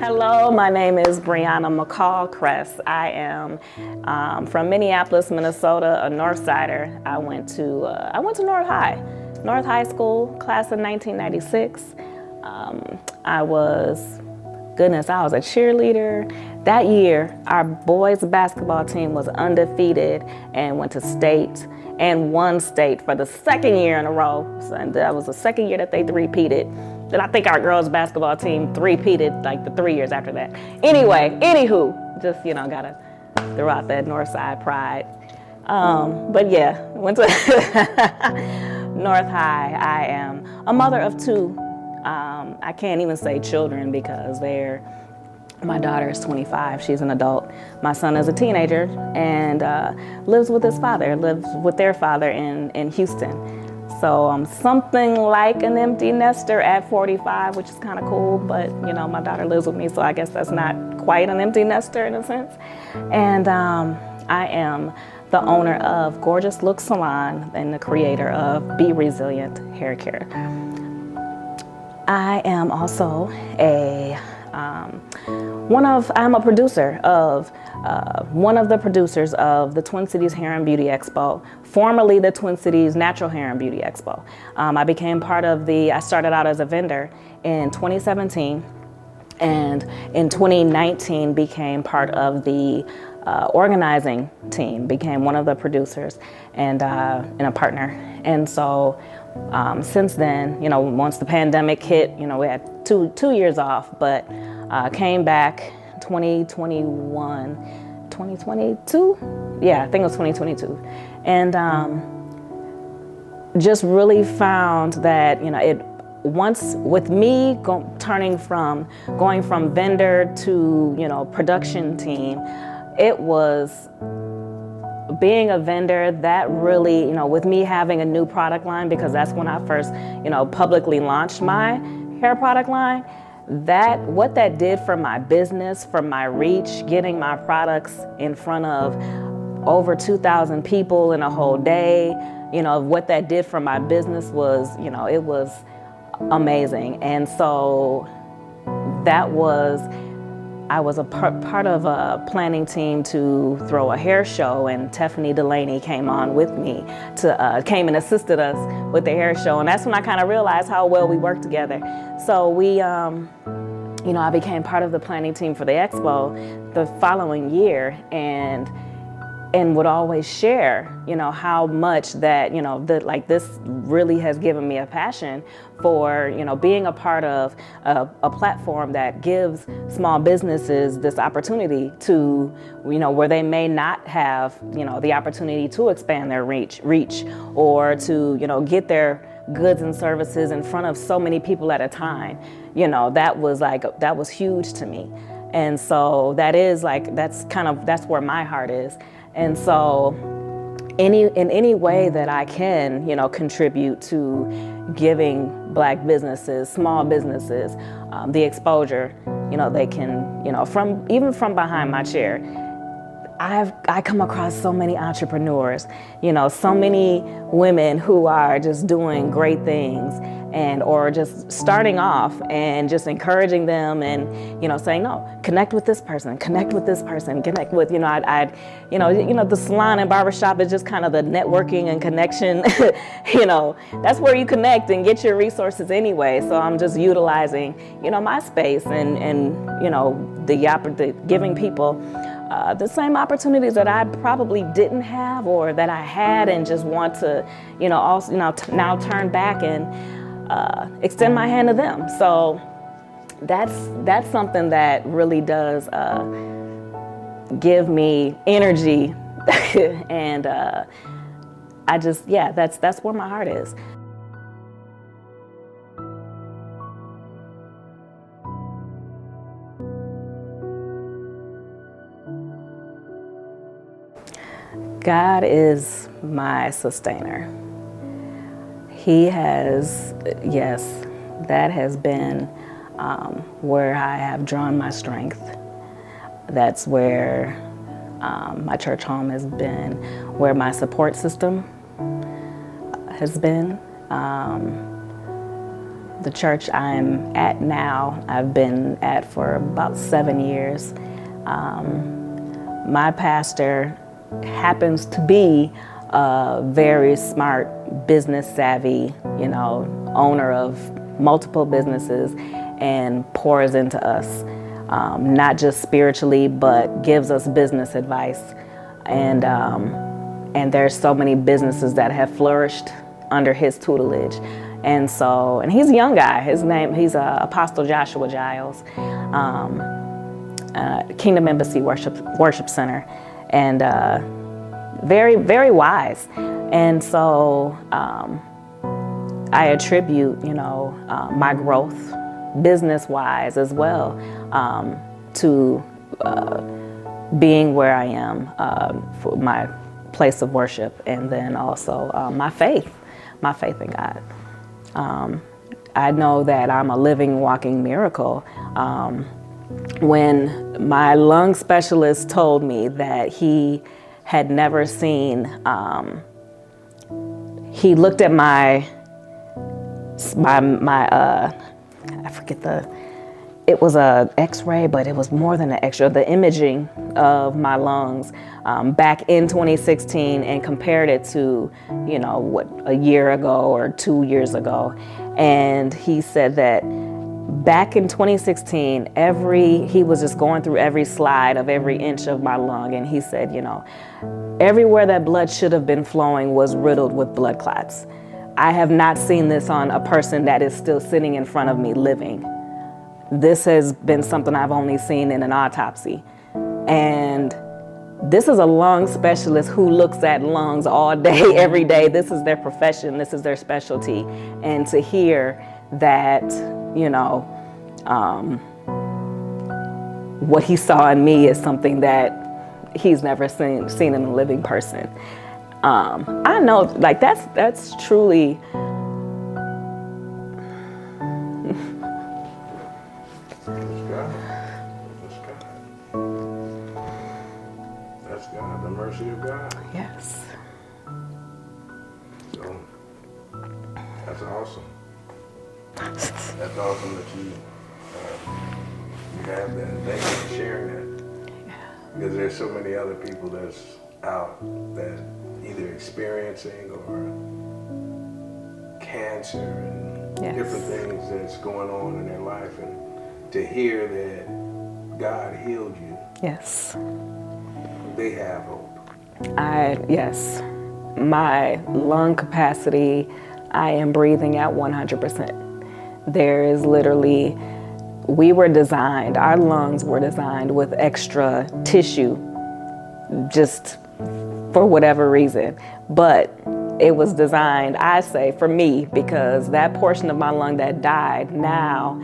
Hello, my name is Briana McCall Cress. I am from Minneapolis, Minnesota, a Northsider. I went to North High School, class of 1996. I was a cheerleader. That year, our boys basketball team was undefeated and went to state and won state for the second year in a row. So, and that was the second year that they three-peated. And I think our girls basketball team three-peated like the 3 years after that. Anyway, anywho, just, gotta throw out that Northside pride. But yeah, went to North High. I am a mother of two. I can't even say children because my daughter is 25, she's an adult. My son is a teenager and lives with their father in Houston. So I'm something like an empty nester at 45, which is kind of cool, but my daughter lives with me, so I guess that's not quite an empty nester in a sense. And I am the owner of Gorgeous Looks Salon and the creator of Be Resilient hair care. I am also I'm a producer of one of the producers of the Twin Cities Hair and Beauty Expo, formerly the Twin Cities Natural Hair and Beauty Expo. I became part of I started out as a vendor in 2017, and in 2019 became part of the organizing team, became one of the producers and a partner. And so since then, once the pandemic hit, we had two years off, but came back 2022? Yeah, I think it was 2022. And just really found that, once with me going from vendor to, production team, it was being a vendor that really, with me having a new product line, because that's when I first, publicly launched my hair product line, what that did for my business, for my reach, getting my products in front of over 2,000 people in a whole day, what that did for my business was, it was amazing. And so I was a part of a planning team to throw a hair show, and Tiffany Delaney came on with me came and assisted us with the hair show. And that's when I kind of realized how well we worked together. So I became part of the planning team for the expo the following year, and would always share, how much that, this really has given me a passion for, being a part of a platform that gives small businesses this opportunity to, where they may not have, the opportunity to expand their reach, or to, get their goods and services in front of so many people at a time. That was huge to me. And so that's where my heart is. And so in any way that I can, contribute to giving Black businesses, small businesses, the exposure, they can, even from behind my chair, I come across so many entrepreneurs, so many women who are just doing great things or just starting off and just encouraging them and, saying, no, connect with this person, connect with, the salon and barbershop is just kind of the networking and connection, that's where you connect and get your resources anyway. So I'm just utilizing, my space and giving people the same opportunities that I probably didn't have or that I had, and just want to, now turn back and extend my hand to them. So that's something that really does give me energy, and that's where my heart is. God is my sustainer. He has, yes, that has been where I have drawn my strength. That's where my church home has been, where my support system has been. The church I'm at now, I've been at for about 7 years. My pastor happens to be a very smart, business savvy, owner of multiple businesses, and pours into us, not just spiritually, but gives us business advice. And there's so many businesses that have flourished under his tutelage. And he's a young guy. He's Apostle Joshua Giles, Kingdom Embassy Worship Center, and very, very wise. And so I attribute, my growth, business-wise as well, to being where I am, for my place of worship, and then also my faith in God. I know that I'm a living, walking miracle. When my lung specialist told me that he had never seen, he looked at my I forget it was a x-ray, but it was more than an x-ray, the imaging of my lungs back in 2016, and compared it to, a year ago or 2 years ago. And he said that back in 2016, he was just going through every slide of every inch of my lung. And he said, everywhere that blood should have been flowing was riddled with blood clots. I have not seen this on a person that is still sitting in front of me living. This has been something I've only seen in an autopsy. And this is a lung specialist who looks at lungs all day, every day. This is their profession. This is their specialty. And to hear that, what he saw in me is something that he's never seen in a living person. I know, that's truly. That's God, the mercy of God. Yes. So, that's awesome. That's awesome that you have that. Thank you for sharing that. Because there's so many other people that's out that either experiencing or cancer and different things that's going on in their life, and to hear that God healed you. Yes. They have hope. Yes. My lung capacity, I am breathing at 100%. There is literally, our lungs were designed with extra tissue, just for whatever reason. But it was designed, I say, for me, because that portion of my lung that died, now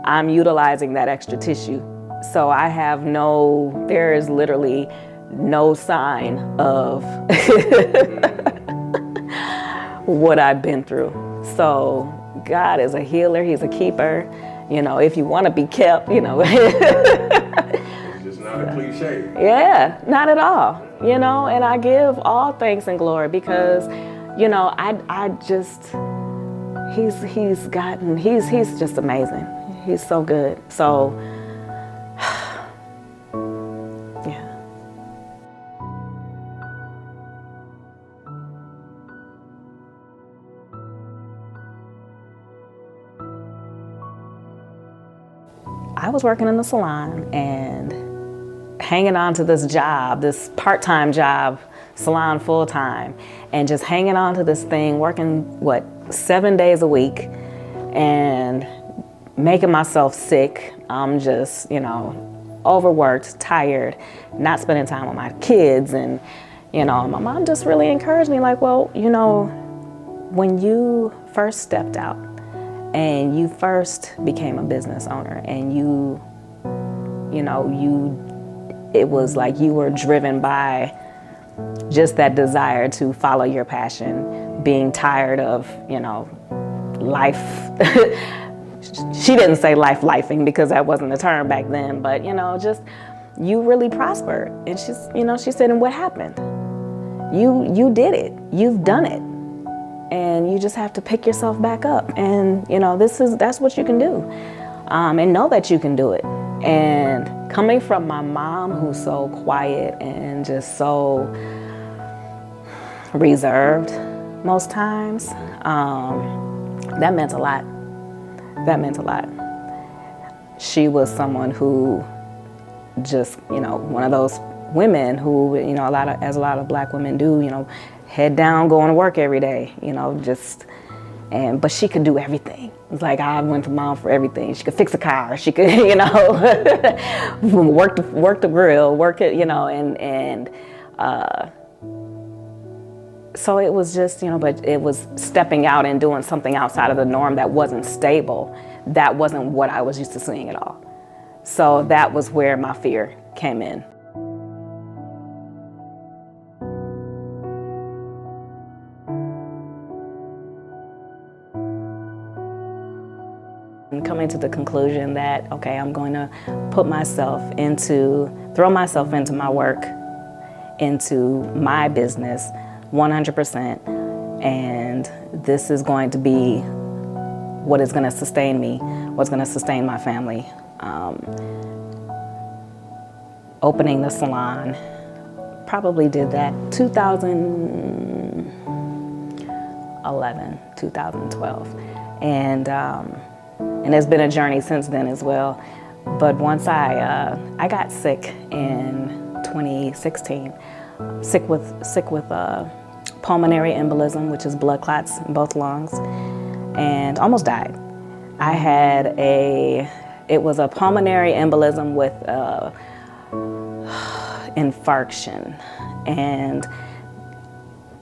I'm utilizing that extra tissue. So there is literally no sign of what I've been through. So God is a healer, he's a keeper. If you want to be kept, It's just not a cliche. Yeah, not at all. And I give all thanks and glory because, he's just amazing. He's so good. So, yeah. I was working in the salon and hanging on to this job, this part-time job, salon full-time, and just hanging on to this thing, working, 7 days a week, and making myself sick. I'm just, overworked, tired, not spending time with my kids. And, my mom just really encouraged me, when you first stepped out and you first became a business owner, and it was like you were driven by just that desire to follow your passion, being tired of, life. She didn't say lifing because that wasn't the term back then, but, just you really prospered. And she said, and what happened? You did it. You've done it. and you just have to pick yourself back up. And that's what you can do, and know that you can do it. And coming from my mom, who's so quiet and just so reserved most times, that meant a lot. That meant a lot. She was someone who just, one of those women who, as a lot of black women do, head down, going to work every day, but she could do everything. It's like I went to mom for everything. She could fix a car. She could, work the grill, work it, so it was just, but it was stepping out and doing something outside of the norm that wasn't stable. That wasn't what I was used to seeing at all. So that was where my fear came in. And coming to the conclusion that, okay, I'm going to throw myself into my work, into my business, 100%, and this is going to be what is going to sustain me, what's going to sustain my family. Opening the salon, probably did that 2011, 2012, and it's been a journey since then as well. But once I got sick in 2016, sick with pulmonary embolism, which is blood clots in both lungs, and almost died. It was a pulmonary embolism with infarction, and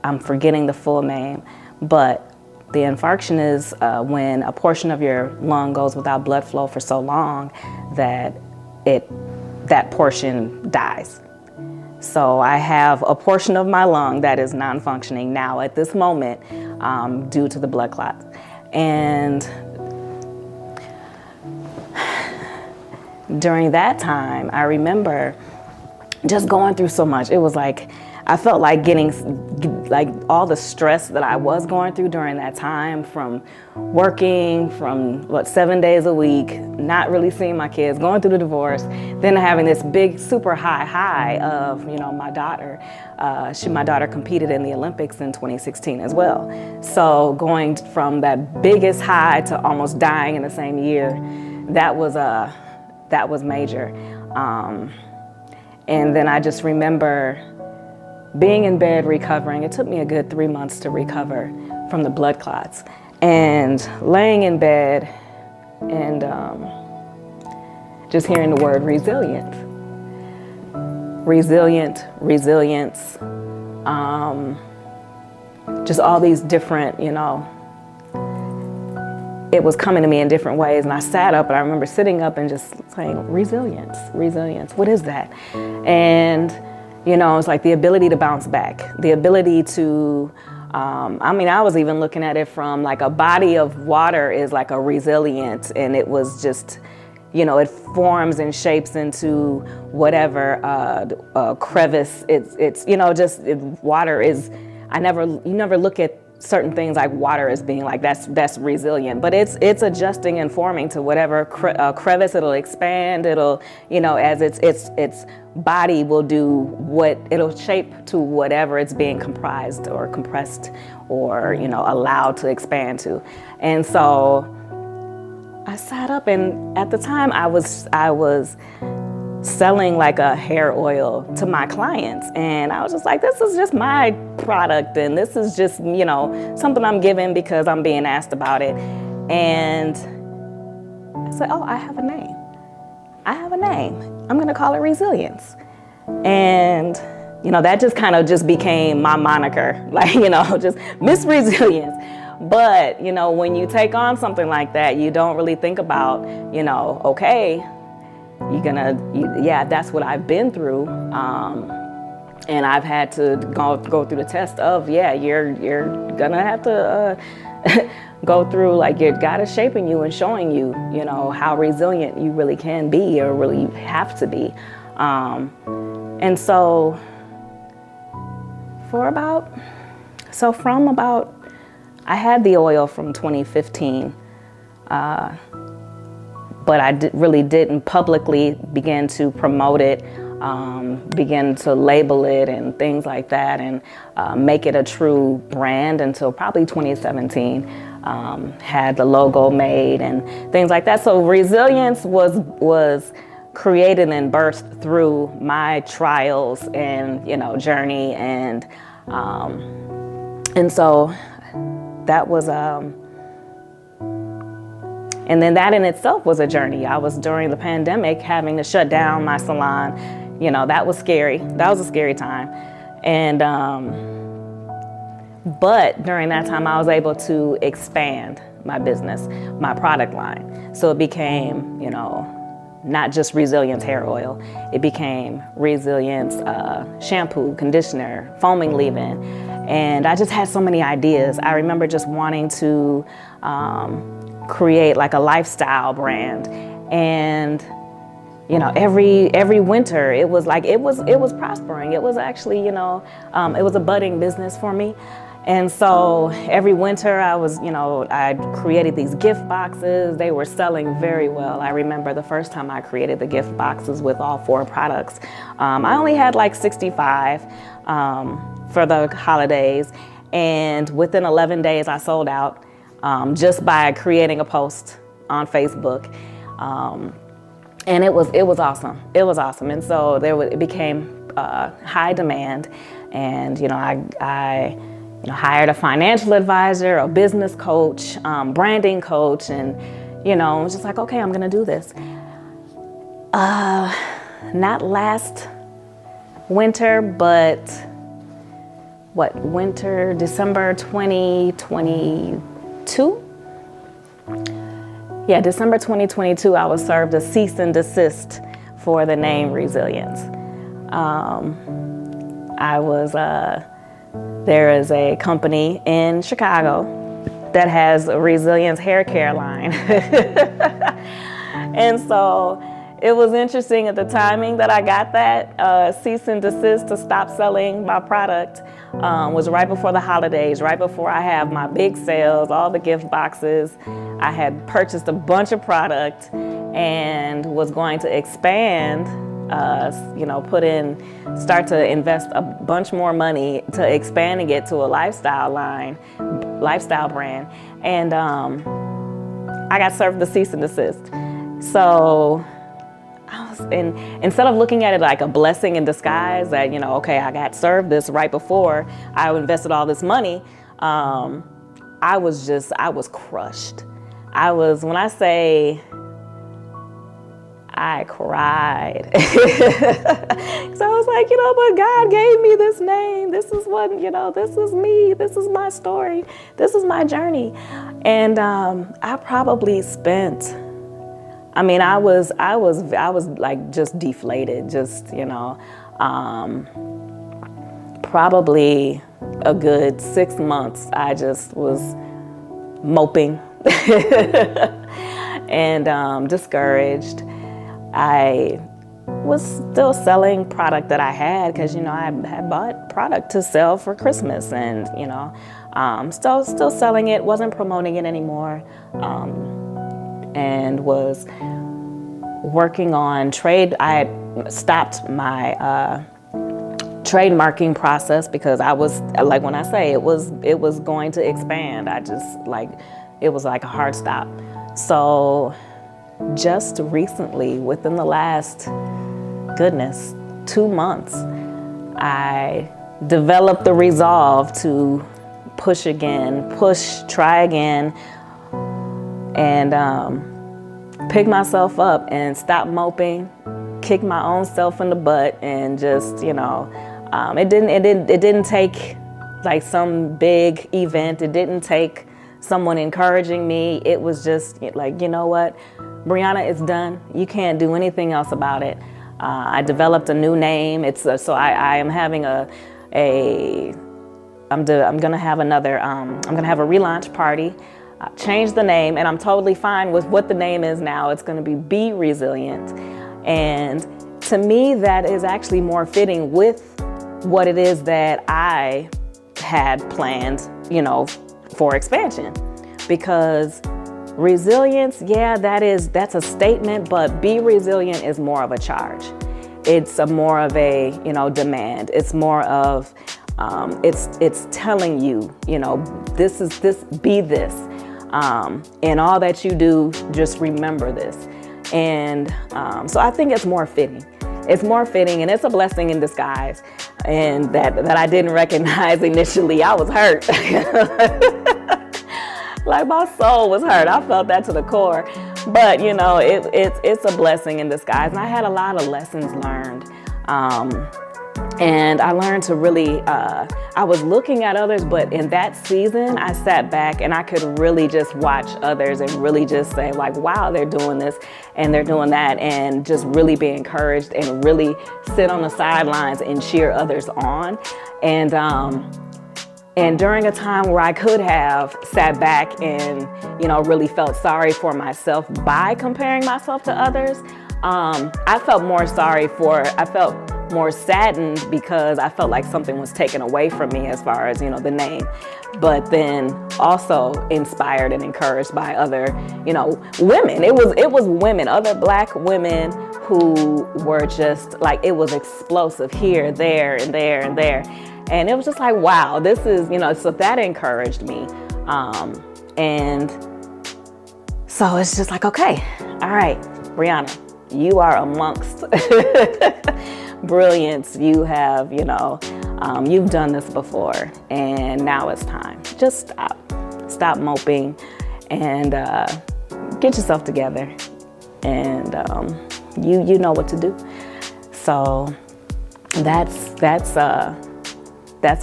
I'm forgetting the full name, but the infarction is when a portion of your lung goes without blood flow for so long that that portion dies. So I have a portion of my lung that is non-functioning now at this moment due to the blood clots. And during that time, I remember just going through so much. It was like, I felt like getting all the stress that I was going through during that time, from working from 7 days a week, not really seeing my kids, going through the divorce, then having this big super high of my daughter. My daughter competed in the Olympics in 2016 as well. So going from that biggest high to almost dying in the same year, that was major. And then I just remember being in bed recovering. It took me a good 3 months to recover from the blood clots, and laying in bed and just hearing the word resilient, resilience, just all these different, it was coming to me in different ways. And I sat up, and I remember sitting up and just saying, resilience, what is that? And it's like the ability to bounce back, the ability to, I was even looking at it from like a body of water is like a resilient, and it was just, it forms and shapes into whatever crevice. Water is, you never look at certain things like water as being like that's resilient, but it's adjusting and forming to whatever crevice. It'll expand. It'll as its body will do what it'll shape to whatever it's being comprised or compressed or allowed to expand to. And so I sat up, and at the time I was selling like a hair oil to my clients, and I was just like, this is just my product, and this is just something I'm giving because I'm being asked about it. And I said, oh, I have a name. I'm gonna call it Resilience. And that just kind of just became my moniker, like just Miss Resilience. But when you take on something like that, you don't really think about okay, that's what I've been through, and I've had to go through the test of you're gonna have to go through, like, God is shaping you and showing you how resilient you really can be, or really have to be. And so from about I had the oil from 2015, but I really didn't publicly begin to promote it, begin to label it and things like that, and make it a true brand until probably 2017. Had the logo made and things like that. So Resil'ient was created and birthed through my trials and journey, and so that was and then that in itself was a journey. I was during the pandemic having to shut down my salon. That was scary. That was a scary time. And but during that time I was able to expand my business, my product line. So it became, not just Resil'ient hair oil. It became Resil'ient shampoo, conditioner, foaming leave-in. And I just had so many ideas. I remember just wanting to create like a lifestyle brand. And every winter it was prospering. It was actually, it was a budding business for me. And so every winter I created these gift boxes. They were selling very well. I remember the first time I created the gift boxes with all 4 products. I only had like 65 for the holidays. And within 11 days I sold out just by creating a post on Facebook. And it was awesome. It was awesome. And so it became high demand. And, I hired a financial advisor, a business coach, branding coach, and, I was just like, okay, I'm gonna do this. Not last winter, but December 2022? Yeah, December 2022, I was served a cease and desist for the name Resil'ient. There is a company in Chicago that has a Resil'ient hair care line. And so it was interesting at the timing that I got that cease and desist to stop selling my product was right before the holidays, right before I have my big sales, all the gift boxes. I had purchased a bunch of product and was going to expand, start to invest a bunch more money to expanding it to a lifestyle brand. And I got served the cease and desist. So instead of looking at it like a blessing in disguise that, okay, I got served this right before I invested all this money, I was crushed. When I say I cried. So I was like, but God gave me this name. This is what, this is me. This is my story. This is my journey. And I probably spent, I was like just deflated, probably a good 6 months. I just was moping and discouraged. I was still selling product that I had because, I had bought product to sell for Christmas, and, still selling it, wasn't promoting it anymore, and was working on trade. I had stopped my trademarking process because I was, like when I say it was going to expand, it was like a hard stop. So just recently, within the last, 2 months, I developed the resolve to try again, and pick myself up and stop moping, kick my own self in the butt, and just, it didn't take like some big event. It didn't take someone encouraging me. It was just like, what? Briana, it's done. You can't do anything else about it. I developed a new name. So I am having I'm gonna have a relaunch party, change the name, and I'm totally fine with what the name is now. It's gonna be Resil'ient. And to me, that is actually more fitting with what it is that I had planned, for expansion, because resilience, yeah, that's a statement, but be resilient is more of a charge. It's more of a, demand. It's more of, it's telling you, be this. In all that you do, just remember this. And so I think it's more fitting. It's more fitting, and it's a blessing in disguise. And that I didn't recognize initially. I was hurt. Like my soul was hurt. I felt that to the core. But it's a blessing in disguise. And I had a lot of lessons learned. And I learned to really, I was looking at others, but in that season, I sat back and I could really just watch others and really just say like, wow, they're doing this and they're doing that, and just really be encouraged and really sit on the sidelines and cheer others on. And during a time where I could have sat back and, really felt sorry for myself by comparing myself to others, I felt more saddened because I felt like something was taken away from me as far as, the name, but then also inspired and encouraged by other, women. It was women, other Black women who were just like, it was explosive here, there, and there, and there. And it was just like, wow, this is, so that encouraged me. And so it's just like, okay, all right, Briana, you are amongst brilliance. You have, you've done this before, and now it's time. Just stop moping, and get yourself together, and you know what to do. So that's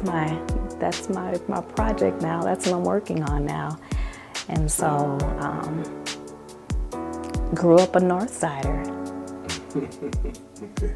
my project now. That's what I'm working on now. And so grew up a Northsider. Okay.